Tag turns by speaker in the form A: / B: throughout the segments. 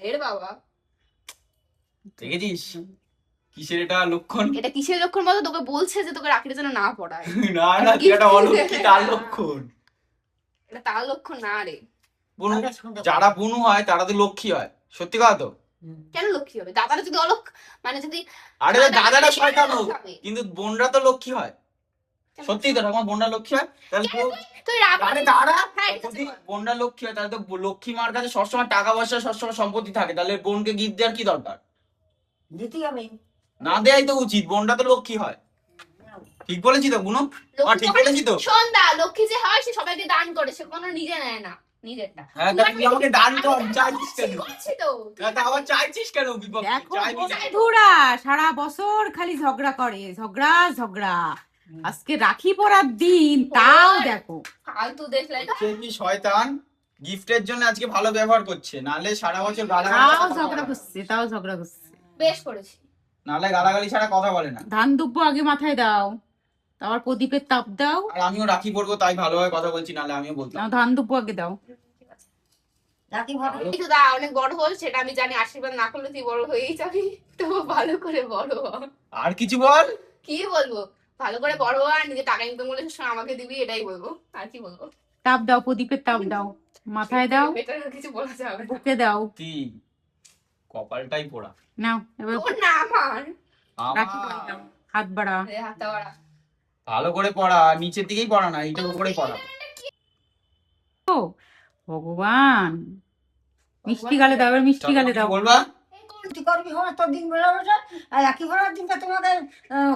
A: এর বাবা
B: দেখেছিস কিসের এটা লক্ষণ?
A: এটা কিসের লক্ষণ বলতো? তোকে বলছে যে তোকে রাখিটা যেন না পড়ায়।
B: না না, এটা অলক্ষী তার লক্ষণ।
A: এটা তার লক্ষণ না রে।
B: যারা বুনু হয় তারা তো লক্ষ্মী হয়, সত্যি কথা তো।
A: কেন লক্ষ্মী হবে? দাদারা যদি মানে যদি
B: আরে দাদারা শয়তান হোক, কিন্তু বোনরা তো লক্ষ্মী হয়। সত্যি তো, আমার বোনরা লক্ষ্মী হয়। তাহলে
A: তুই
B: আরে দাঁড়া, যদি বোনরা লক্ষ্মী হয় তাহলে তো লক্ষ্মী মার কাছে সবসময় টাকা পয়সা সবসময় সম্পত্তি থাকে, তাহলে বোনকে গিফট দেওয়ার কি দরকার?
C: দিতে হবে
B: না দেয়াই তো উচিত, বোনরা তো লক্ষ্মী হয়। ঠিক বলেছি তো বুনু? ঠিক বলেছি তো?
A: সন্ধ্যা লক্ষ্মী যে হয় সে সবাইকে দান করে, সে কোনো নিজে নেয় না নিজেরটা।
B: হ্যাঁ, তা তুই আমাকে দান কর, চাইছিস কেন?
A: তো
B: তা আবার চাইছিস কেন বিপক্ষে? চাইবি না।
D: বন্ধুরা সারা বছর খালি ঝগড়া করে, ঝগড়া ঝগড়া। আজকে রাখি পরার দিন, তাও দেখো
A: ফালতু দেখলে
B: সে কি শয়তান, গিফটের জন্য আজকে ভালো ব্যবহার করছে, নালে সারা বছর
D: তাও
B: গালাগালি
D: ঝগড়া করছে, তাও ঝগড়া করছে।
A: বেশ করেছি।
B: নালে গালাগালি ছাড়া কথা বলে না।
D: ধান দুব্বো আগে মাথায় দাও, তারপর প্রদীপের তাপ দাও।
B: আর আমিও রাখি পরবো তাই ভালোভাবে কথা বলছি, নালে আমিও বলতাম।
D: নাও, ধান দুব্বো আগে দাও।
C: রাখি ভালো
A: কিন্তু দা অনেক বড় হল, সেটা আমি জানি। আশীর্বাদ না করলে তুই বড় হয়েই যাবি, তো ভালো করে বড় হ।
B: আর কিছু বল।
A: কি বলবো? ভালো করে বড় হ, আর নিজে টাকা ইনকাম করলে সবসময় আমাকে দিবি, এটাই বলবো। আর কি বলবো?
D: তাপ দাও, প্রদীপের তাপ দাও, মাথায় দাও,
A: বেটার কিছু বলা যাবে না।
D: বুকে দাও।
B: কি কপালটাই পোড়া।
D: নাও এবার
A: তোর না আমার।
D: রাখি পরিয়ে দাও, হাত বাড়া।
A: হাতটা বাড়া।
B: ভালো করে পড়া, নিচের দিকেই পড়া না, এইটার উপরে পড়া।
D: ও ভগবান, মিষ্টি গালে দাও, এবার মিষ্টি গালে দাও।
B: বলবা
C: তুই করবি হওয়ার তোর দিন বেরোবে, আর রাখি ভরার দিনটা তোমাদের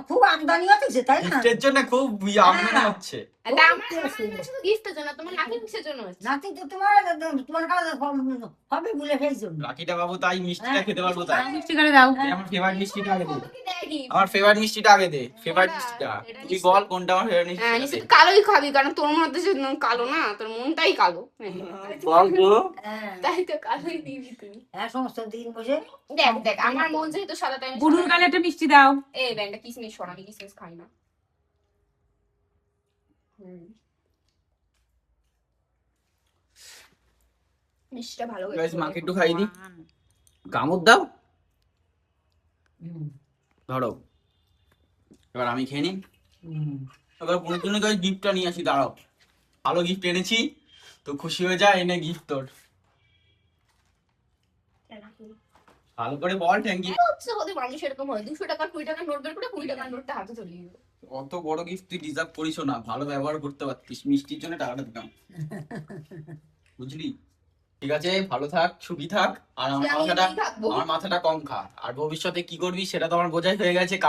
C: খুব আমদানি হচ্ছে, তাই না?
B: গিফটের জন্য খুব আমদানি হচ্ছে।
A: এটা আমার শুধু গিফটের জন্য, তোমার নাকি কিসের জন্য হচ্ছে?
C: নাতি তো তোমার কাছে হবে বলে ফেলছো।
B: রাখিটা বাবু তাই মিষ্টিটা খেতে পারবো তাই।
D: মিষ্টি গালে দাও।
B: আমার ফেভারিট মিষ্টিটা আগে দে।
A: কি দেয় gift?
B: আমার ফেভারিট মিষ্টিটা আগে দে, ফেভারিট মিষ্টিটা। তুই বল কোনটা আমার ফেভারিট মিষ্টি?
A: হ্যাঁ, নিশ্চয়ই কালোই খাবি, কারণ তোর মধ্যে যে কালো না, তোর মনটাই কালো।
B: বল তো।
C: হ্যাঁ
A: তাই তো কালোই দিবি তুই।
C: হ্যাঁ, সমস্ত দিন বসে
A: দেখ দেখ, আমার মন যেহেতু সাদা, তাই আমি
D: বুড়ুর
A: সাদা-
D: গালে একটা মিষ্টি দাও।
A: এই ব্যান্ডটা কিসমিস সর, আমি কিসমিস খাই না। মিষ্টিটা ভালো
B: গাইস মাকে একটু খাইয়ে দি। কামড় দাও। ধরো, এবার আমি খেয়ে নিই। এবার কোনো জন্য গাইস গিফটটা নিয়ে আসি, দাঁড়াও। ভালো গিফট এনেছি তো খুশি হয়ে যা, এনে গিফট তোর। ভালো করে বল থ্যাংক ইউ।
A: হচ্ছে ওদের মানুষ এরকম হয়, 200 টাকা 20 টাকা নোট বের করে 20 টাকার নোটটা হাতে চলে গেল।
B: অত বড় গিফট তুই ডিজার্ভ করিস না, ভালো ব্যবহার করতে পারতিস, মিষ্টির জন্য টাকাটা দিতাম। বুঝলি? ঠিক আছে, ভালো থাক, সুখী থাক, আর
A: আমি এমনিই থাকবো।
B: আমার মাথাটা কম খা। আর ভবিষ্যতে কি করবি সেটা তো আমার বোঝাই হয়ে গেছে।